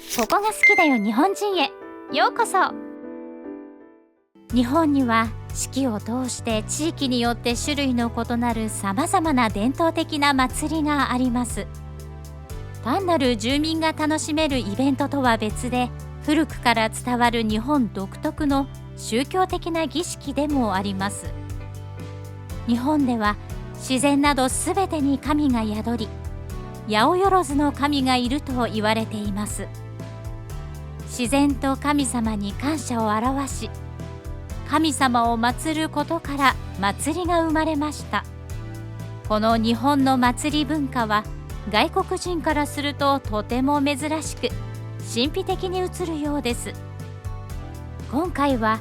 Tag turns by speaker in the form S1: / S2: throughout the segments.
S1: ここが好きだよ日本人へようこそ。日本には四季を通して地域によって種類の異なるさまざまな伝統的な祭りがあります。単なる住民が楽しめるイベントとは別で、古くから伝わる日本独特の宗教的な儀式でもあります。日本では自然などすべてに神が宿り、八百万の神がいると言われています。自然と神様に感謝を表し、神様を祀ることから祭りが生まれました。この日本の祭り文化は外国人からするととても珍しく、神秘的に映るようです。今回は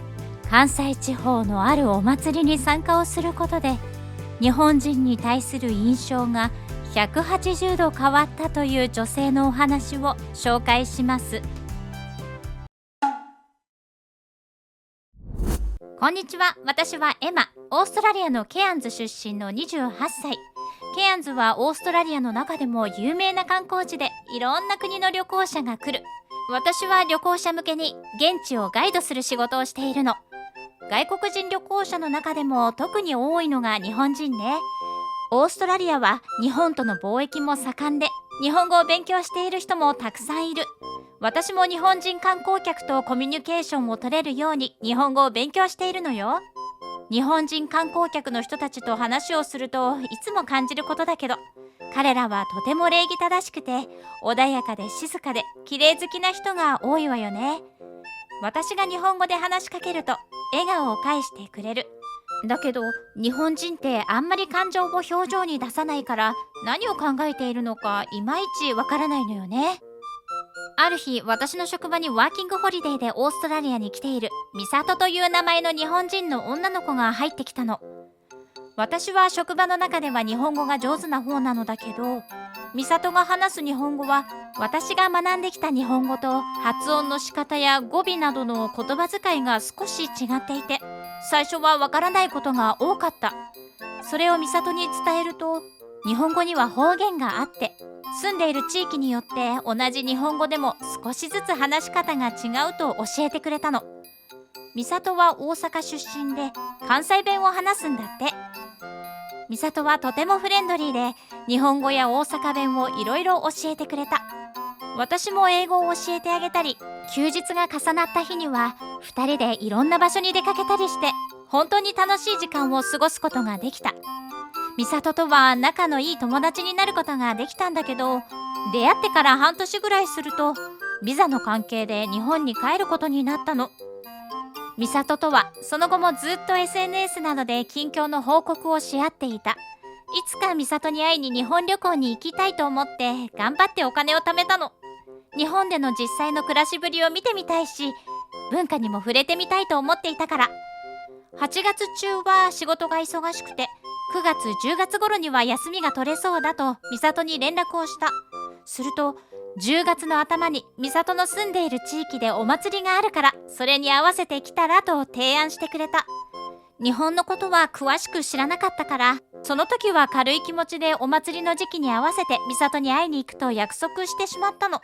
S1: 関西地方のあるお祭りに参加をすることで、日本人に対する印象が180度変わったという女性のお話を紹介します。こんにちは、私はエマ。オーストラリアのケアンズ出身の28歳。ケアンズはオーストラリアの中でも有名な観光地で、いろんな国の旅行者が来る。私は旅行者向けに現地をガイドする仕事をしているの。外国人旅行者の中でも特に多いのが日本人ね。オーストラリアは日本との貿易も盛んで、日本語を勉強している人もたくさんいる。私も日本人観光客とコミュニケーションを取れるように日本語を勉強しているのよ。日本人観光客の人たちと話をするといつも感じることだけど、彼らはとても礼儀正しくて、穏やかで静かで綺麗好きな人が多いわよね。私が日本語で話しかけると笑顔を返してくれる。だけど日本人ってあんまり感情を表情に出さないから、何を考えているのかいまいちわからないのよね。ある日、私の職場にワーキングホリデーでオーストラリアに来ているミサトという名前の日本人の女の子が入ってきたの。私は職場の中では日本語が上手な方なのだけど、ミサトが話す日本語は私が学んできた日本語と発音の仕方や語尾などの言葉遣いが少し違っていて、最初はわからないことが多かった。それをミサトに伝えると、日本語には方言があって、住んでいる地域によって同じ日本語でも少しずつ話し方が違うと教えてくれたの。ミサトは大阪出身で関西弁を話すんだって。ミサトはとてもフレンドリーで、日本語や大阪弁をいろいろ教えてくれた。私も英語を教えてあげたり、休日が重なった日には2人でいろんな場所に出かけたりして、本当に楽しい時間を過ごすことができた。ミサトとは仲のいい友達になることができたんだけど、出会ってから半年ぐらいするとビザの関係で日本に帰ることになったの。ミサトとはその後もずっと SNS などで近況の報告をし合っていた。いつかミサトに会いに日本旅行に行きたいと思って頑張ってお金を貯めたの。日本での実際の暮らしぶりを見てみたいし、文化にも触れてみたいと思っていたから。8月中は仕事が忙しくて、9月10月頃には休みが取れそうだとミサトに連絡をした。すると10月の頭にミサトの住んでいる地域でお祭りがあるから、それに合わせてきたらと提案してくれた。日本のことは詳しく知らなかったから、その時は軽い気持ちでお祭りの時期に合わせてミサトに会いに行くと約束してしまったの。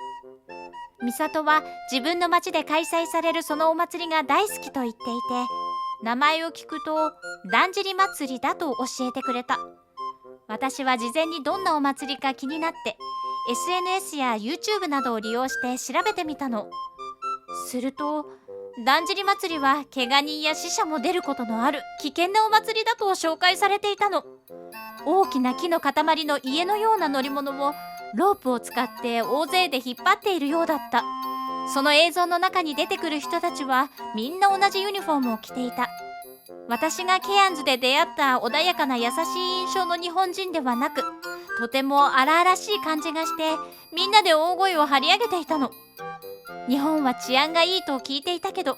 S1: ミサトは自分の町で開催されるそのお祭りが大好きと言っていて、名前を聞くとだんじり祭りだと教えてくれた。私は事前にどんなお祭りか気になって SNS や YouTube などを利用して調べてみたの。するとだんじり祭りは怪我人や死者も出ることのある危険なお祭りだと紹介されていたの。大きな木の塊の家のような乗り物をロープを使って大勢で引っ張っているようだった。その映像の中に出てくる人たちはみんな同じユニフォームを着ていた。私がケアンズで出会った穏やかな優しい印象の日本人ではなく、とても荒々しい感じがして、みんなで大声を張り上げていたの。日本は治安がいいと聞いていたけど、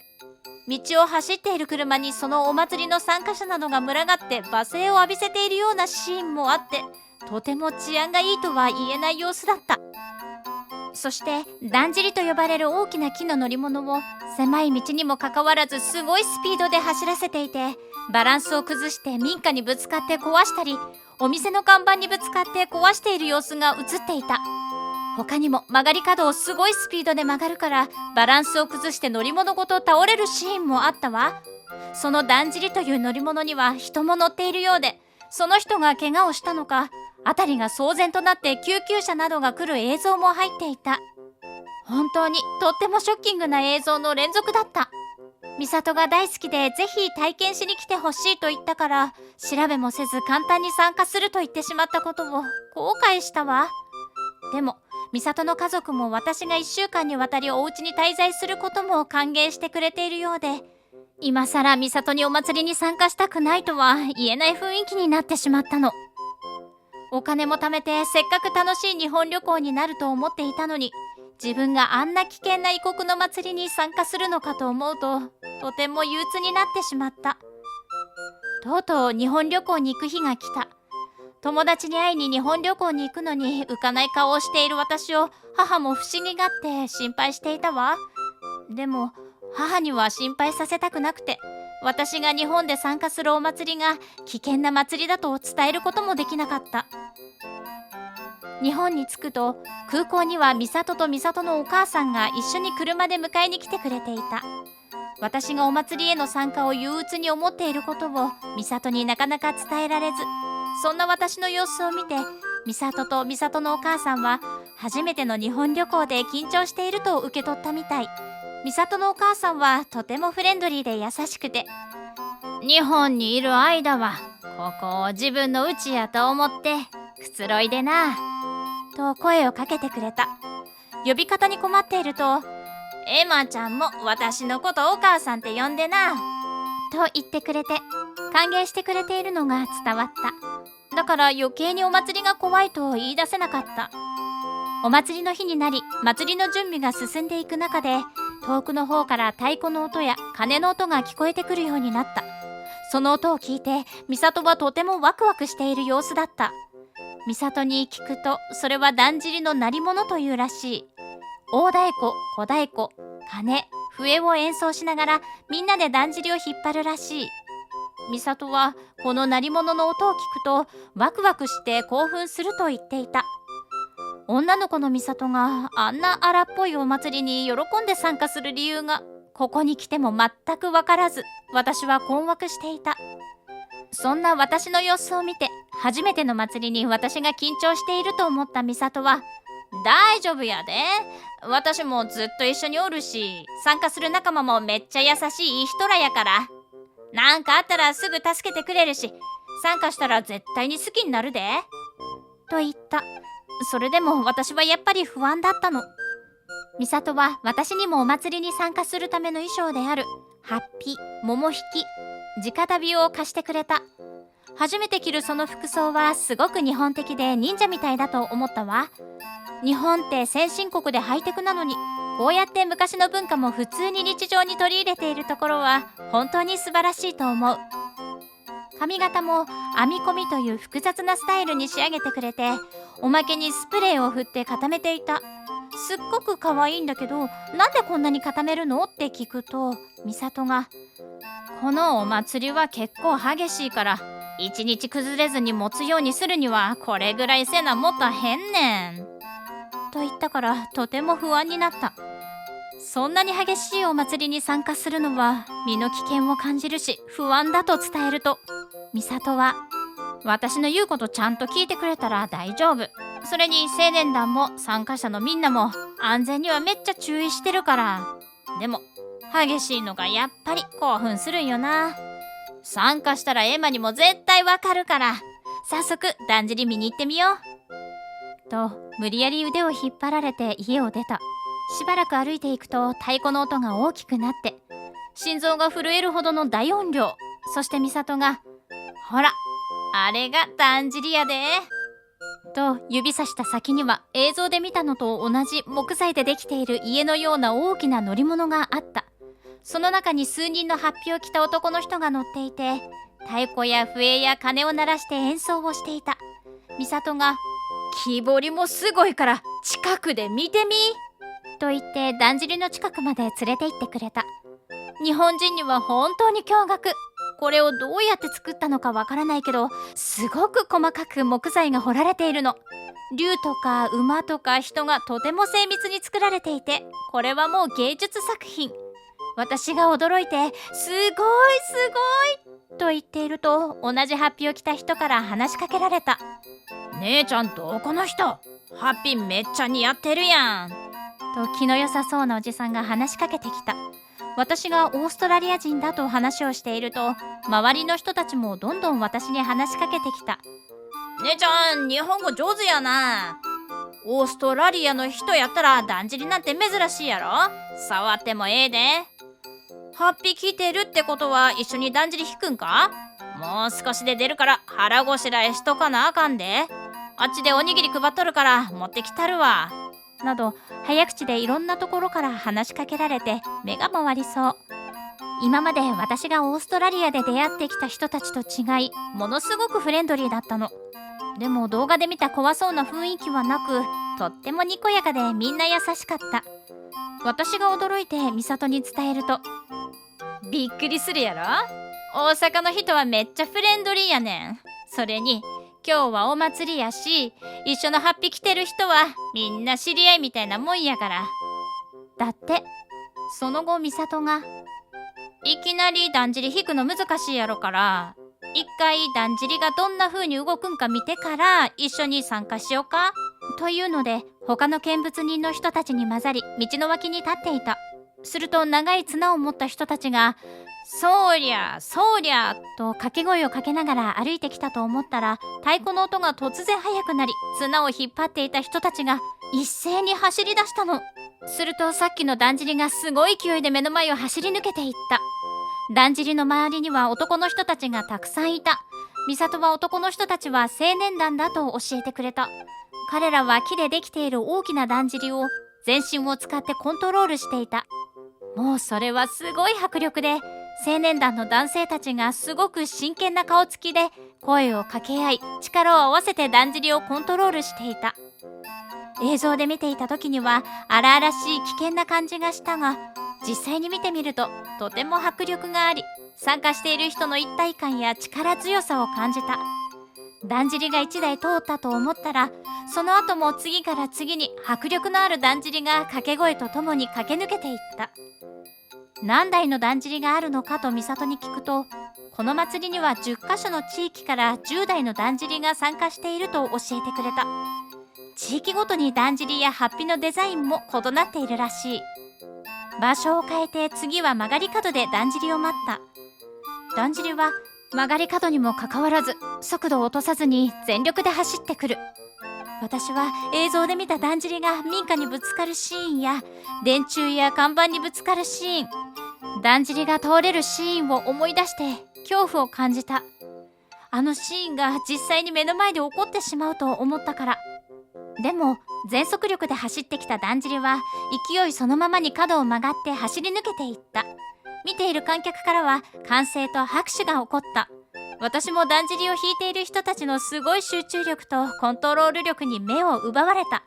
S1: 道を走っている車にそのお祭りの参加者などが群がって罵声を浴びせているようなシーンもあって、とても治安がいいとは言えない様子だった。そしてだんじりと呼ばれる大きな木の乗り物を狭い道にもかかわらずすごいスピードで走らせていて、バランスを崩して民家にぶつかって壊したり、お店の看板にぶつかって壊している様子が映っていた。他にも曲がり角をすごいスピードで曲がるからバランスを崩して乗り物ごと倒れるシーンもあったわ。そのだんじりという乗り物には人も乗っているようで、その人が怪我をしたのか辺りが騒然となって救急車などが来る映像も入っていた。本当にとってもショッキングな映像の連続だった。美里が大好きでぜひ体験しに来てほしいと言ったから調べもせず簡単に参加すると言ってしまったことを後悔したわ。でも美里の家族も私が1週間にわたりお家に滞在することも歓迎してくれているようで、今さら美里にお祭りに参加したくないとは言えない雰囲気になってしまったの。お金も貯めてせっかく楽しい日本旅行になると思っていたのに、自分があんな危険な異国の祭りに参加するのかと思うととても憂鬱になってしまった。とうとう日本旅行に行く日が来た。友達に会いに日本旅行に行くのに浮かない顔をしている私を母も不思議がって心配していたわ。でも母には心配させたくなくて、私が日本で参加するお祭りが危険な祭りだと伝えることもできなかった。日本に着くと空港には美里と美里のお母さんが一緒に車で迎えに来てくれていた。私がお祭りへの参加を憂鬱に思っていることを美里になかなか伝えられず、そんな私の様子を見て美里と美里のお母さんは初めての日本旅行で緊張していると受け取ったみたい。美里のお母さんはとてもフレンドリーで優しくて、日本にいる間はここを自分の家やと思ってくつろいでなと声をかけてくれた。呼び方に困っていると、エマちゃんも私のことお母さんって呼んでなと言ってくれて歓迎してくれているのが伝わった。だから余計にお祭りが怖いと言い出せなかった。お祭りの日になり祭りの準備が進んでいく中で、遠くの方から太鼓の音や鐘の音が聞こえてくるようになった。その音を聞いて美里はとてもワクワクしている様子だった。美里に聞くと、それはだんじりの鳴り物というらしい。大太鼓、小太鼓、鐘、笛を演奏しながらみんなでだんじりを引っ張るらしい。美里はこの鳴り物の音を聞くとワクワクして興奮すると言っていた。女の子の美里があんな荒っぽいお祭りに喜んで参加する理由がここに来ても全く分からず、私は困惑していた。そんな私の様子を見て初めての祭りに私が緊張していると思った美里は、大丈夫やで、私もずっと一緒におるし、参加する仲間もめっちゃ優しいいい人らやから、なんかあったらすぐ助けてくれるし、参加したら絶対に好きになるでと言った。それでも私はやっぱり不安だったの。美里は私にもお祭りに参加するための衣装であるハッピ、桃引き、直旅を貸してくれた。初めて着るその服装はすごく日本的で忍者みたいだと思ったわ。日本って先進国でハイテクなのに、こうやって昔の文化も普通に日常に取り入れているところは本当に素晴らしいと思う。髪型も編み込みという複雑なスタイルに仕上げてくれて、おまけにスプレーを振って固めていた。すっごく可愛いんだけど、なんでこんなに固めるのって聞くと、美里が、このお祭りは結構激しいから一日崩れずに持つようにするにはこれぐらいせなもたへんねんと言ったから、とても不安になった。そんなに激しいお祭りに参加するのは身の危険を感じるし不安だと伝えると、美里は、私の言うことちゃんと聞いてくれたら大丈夫。それに青年団も参加者のみんなも安全にはめっちゃ注意してるから。でも激しいのがやっぱり興奮するんよな。参加したらエマにも絶対わかるから、早速だんじり見に行ってみようと無理やり腕を引っ張られて家を出た。しばらく歩いていくと太鼓の音が大きくなって、心臓が震えるほどの大音量。そして美里が、ほらあれがだんじりやでと指さした先には、映像で見たのと同じ木材でできている家のような大きな乗り物があった。その中に数人の法被を着た男の人が乗っていて、太鼓や笛や鐘を鳴らして演奏をしていた。美里が、木彫りもすごいから近くで見てみと言ってだんじりの近くまで連れて行ってくれた。日本人には本当に驚愕。これをどうやって作ったのかわからないけど、すごく細かく木材が彫られているの。竜とか馬とか人がとても精密に作られていて、これはもう芸術作品。私が驚いて、すごいすごいと言っていると、同じハッピーを着た人から話しかけられた。姉ちゃんどこの人？ハッピーめっちゃ似合ってるやんと気の良さそうなおじさんが話しかけてきた。私がオーストラリア人だと話をしていると、周りの人たちもどんどん私に話しかけてきた。姉ちゃん日本語上手やな。オーストラリアの人やったらだんじりなんて珍しいやろ。触ってもええで。ハッピー着てるってことは一緒にだんじり引くんか？もう少しで出るから腹ごしらえしとかなあかんで。あっちでおにぎり配っとるから持ってきたるわ。など早口でいろんなところから話しかけられて目が回りそう。今まで私がオーストラリアで出会ってきた人たちと違い、ものすごくフレンドリーだったの。でも動画で見た怖そうな雰囲気はなく、とってもにこやかでみんな優しかった。私が驚いて美里に伝えると、びっくりするやろ。大阪の人はめっちゃフレンドリーやねん。それに今日はお祭りやし、一緒のハッピー着てる人はみんな知り合いみたいなもんやから。だって。その後美里が、いきなりだんじり引くの難しいやろから、一回だんじりがどんな風に動くんか見てから一緒に参加しようかというので、他の見物人の人たちに混ざり道の脇に立っていた。すると長い綱を持った人たちが、そりゃそりゃと掛け声をかけながら歩いてきたと思ったら、太鼓の音が突然速くなり、綱を引っ張っていた人たちが一斉に走り出したの。するとさっきのだんじりがすごい勢いで目の前を走り抜けていった。だんじりの周りには男の人たちがたくさんいた。美里は男の人たちは青年団だと教えてくれた。彼らは木でできている大きなだんじりを全身を使ってコントロールしていた。もうそれはすごい迫力で、青年団の男性たちがすごく真剣な顔つきで声を掛け合い、力を合わせてだんじりをコントロールしていた。映像で見ていた時には荒々しい危険な感じがしたが、実際に見てみるととても迫力があり、参加している人の一体感や力強さを感じた。だんじりが1台通ったと思ったら、その後も次から次に迫力のあるだんじりが掛け声とともに駆け抜けていった。何台のだんじりがあるのかと美里に聞くと、この祭りには10カ所の地域から10台のだんじりが参加していると教えてくれた。地域ごとにだんじりやハッピのデザインも異なっているらしい。場所を変えて次は曲がり角でだんじりを待った。だんじりは曲がり角にもかかわらず速度を落とさずに全力で走ってくる。私は映像で見ただんじりが民家にぶつかるシーンや電柱や看板にぶつかるシーン、だんじりが通れるシーンを思い出して恐怖を感じた。あのシーンが実際に目の前で起こってしまうと思ったから。でも全速力で走ってきただんじりは勢いそのままに角を曲がって走り抜けていった。見ている観客からは歓声と拍手が起こった。私もだんじりを引いている人たちのすごい集中力とコントロール力に目を奪われた。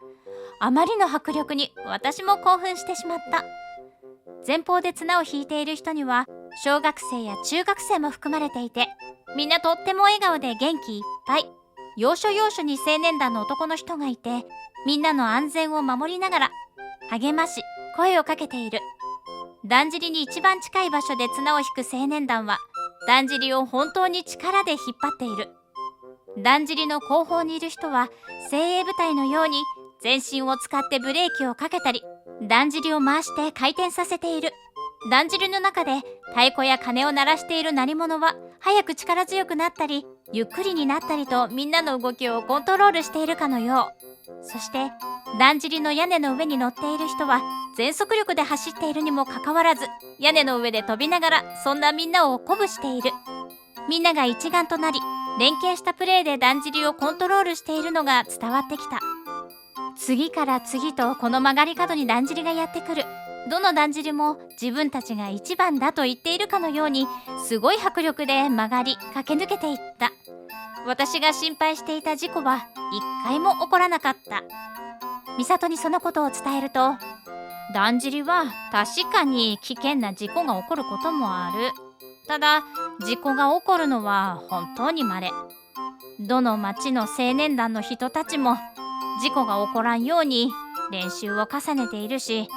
S1: あまりの迫力に私も興奮してしまった。前方で綱を引いている人には小学生や中学生も含まれていて、みんなとっても笑顔で元気いっぱい。要所要所に青年団の男の人がいて、みんなの安全を守りながら励まし声をかけている。だんじりに一番近い場所で綱を引く青年団はだんじりを本当に力で引っ張っている。だんじりの後方にいる人は精鋭部隊のように全身を使ってブレーキをかけたり、だんじりを回して回転させている。だんじりの中で太鼓や鐘を鳴らしている鳴り物は早く力強くなったりゆっくりになったりと、みんなの動きをコントロールしているかのよう。そしてだんじりの屋根の上に乗っている人は全速力で走っているにもかかわらず、屋根の上で飛びながらそんなみんなを鼓舞している。みんなが一丸となり連携したプレーでだんじりをコントロールしているのが伝わってきた。次から次とこの曲がり角にだんじりがやってくる。どのだんじりも自分たちが一番だと言っているかのように、すごい迫力で曲がり駆け抜けていった。私が心配していた事故は一回も起こらなかった。美里にそのことを伝えると、だんじりは確かに危険な事故が起こることもある。ただ事故が起こるのは本当に稀。どの町の青年団の人たちも事故が起こらんように練習を重ねているし、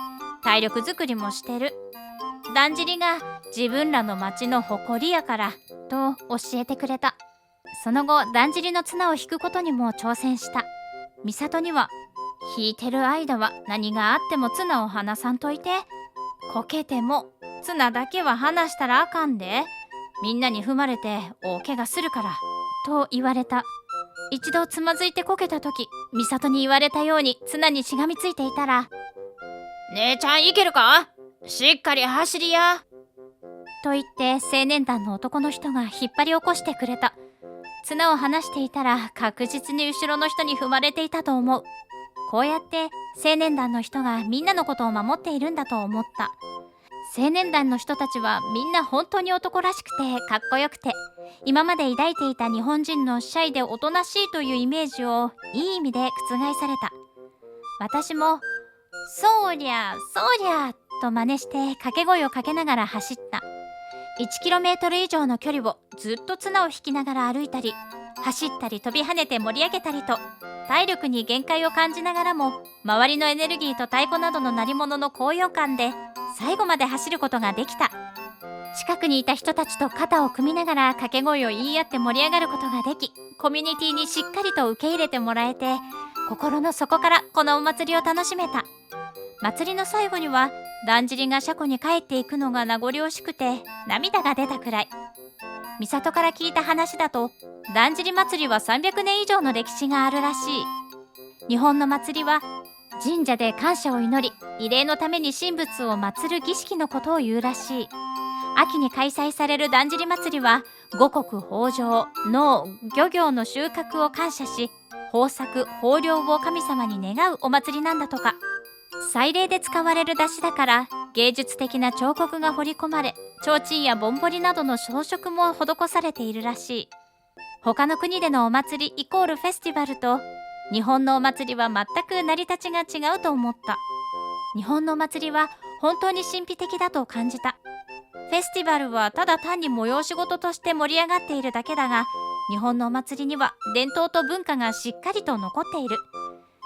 S1: 体力づくりもしてる。だんじりが自分らの町の誇りやからと教えてくれた。その後、だんじりの綱を引くことにも挑戦した。美里には、引いてる間は何があっても綱を離さんといて。こけても綱だけは離したらあかんで。みんなに踏まれて大怪我するから。と言われた。一度つまずいてこけた時、美里に言われたように綱にしがみついていたら、姉ちゃんいけるか？しっかり走りや。と言って青年団の男の人が引っ張り起こしてくれた。綱を離していたら確実に後ろの人に踏まれていたと思う。こうやって青年団の人がみんなのことを守っているんだと思った。青年団の人たちはみんな本当に男らしくてかっこよくて、今まで抱いていた日本人のシャイでおとなしいというイメージをいい意味で覆された。私もそうりゃそうりゃと真似して掛け声をかけながら走った。1km 以上の距離をずっと綱を引きながら歩いたり、走ったり飛び跳ねて盛り上げたりと、体力に限界を感じながらも、周りのエネルギーと太鼓などの鳴り物の高揚感で最後まで走ることができた。近くにいた人たちと肩を組みながら掛け声を言い合って盛り上がることができ、コミュニティにしっかりと受け入れてもらえて、心の底からこのお祭りを楽しめた。祭りの最後にはだんじりが車庫に帰っていくのが名残惜しくて涙が出たくらい。美里から聞いた話だと、だんじり祭りは300年以上の歴史があるらしい。日本の祭りは神社で感謝を祈り、慰霊のために神仏を祀る儀式のことを言うらしい。秋に開催されるだんじり祭りは、五穀豊穣、農漁業の収穫を感謝し、豊作豊漁を神様に願うお祭りなんだとか。祭礼で使われる出汁だから、芸術的な彫刻が彫り込まれ、提灯やぼんぼりなどの装飾も施されているらしい。他の国でのお祭りイコールフェスティバルと、日本のお祭りは全く成り立ちが違うと思った。日本のお祭りは本当に神秘的だと感じた。フェスティバルはただ単に催し事として盛り上がっているだけだが、日本のお祭りには伝統と文化がしっかりと残っている。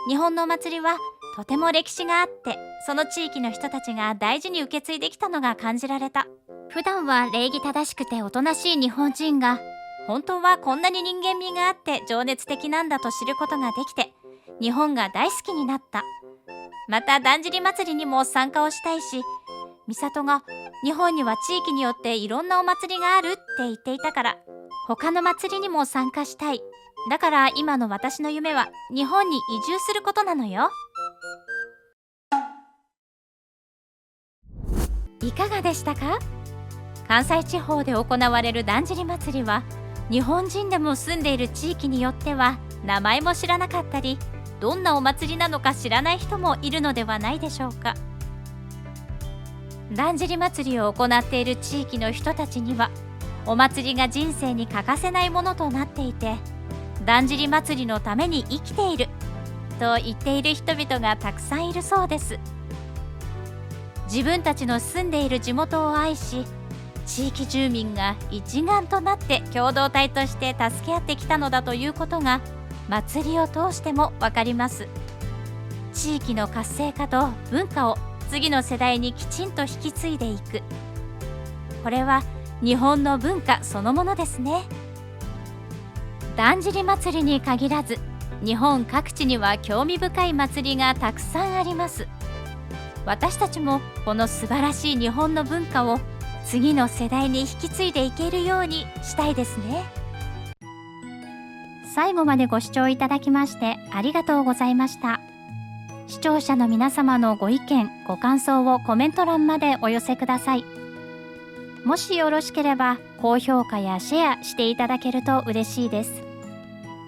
S1: 日本のお祭りはとても歴史があって、その地域の人たちが大事に受け継いできたのが感じられた。普段は礼儀正しくておとなしい日本人が、本当はこんなに人間味があって情熱的なんだと知ることができて、日本が大好きになった。まただんじり祭りにも参加をしたいし、美里が日本には地域によっていろんなお祭りがあるって言っていたから、他の祭りにも参加したい。だから今の私の夢は日本に移住することなのよ。いかがでしたか？関西地方で行われるだんじり祭りは、日本人でも住んでいる地域によっては名前も知らなかったり、どんなお祭りなのか知らない人もいるのではないでしょうか。だんじり祭りを行っている地域の人たちには、お祭りが人生に欠かせないものとなっていて、だんじり祭りのために生きていると言っている人々がたくさんいるそうです。自分たちの住んでいる地元を愛し、地域住民が一丸となって共同体として助け合ってきたのだということが、祭りを通してもわかります。地域の活性化と文化を次の世代にきちんと引き継いでいく。これは日本の文化そのものですね。だんじり祭りに限らず、日本各地には興味深い祭りがたくさんあります。私たちもこの素晴らしい日本の文化を次の世代に引き継いでいけるようにしたいですね。最後までご視聴いただきましてありがとうございました。視聴者の皆様のご意見、ご感想をコメント欄までお寄せください。もしよろしければ高評価やシェアしていただけると嬉しいです。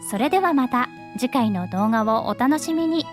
S1: それではまた次回の動画をお楽しみに。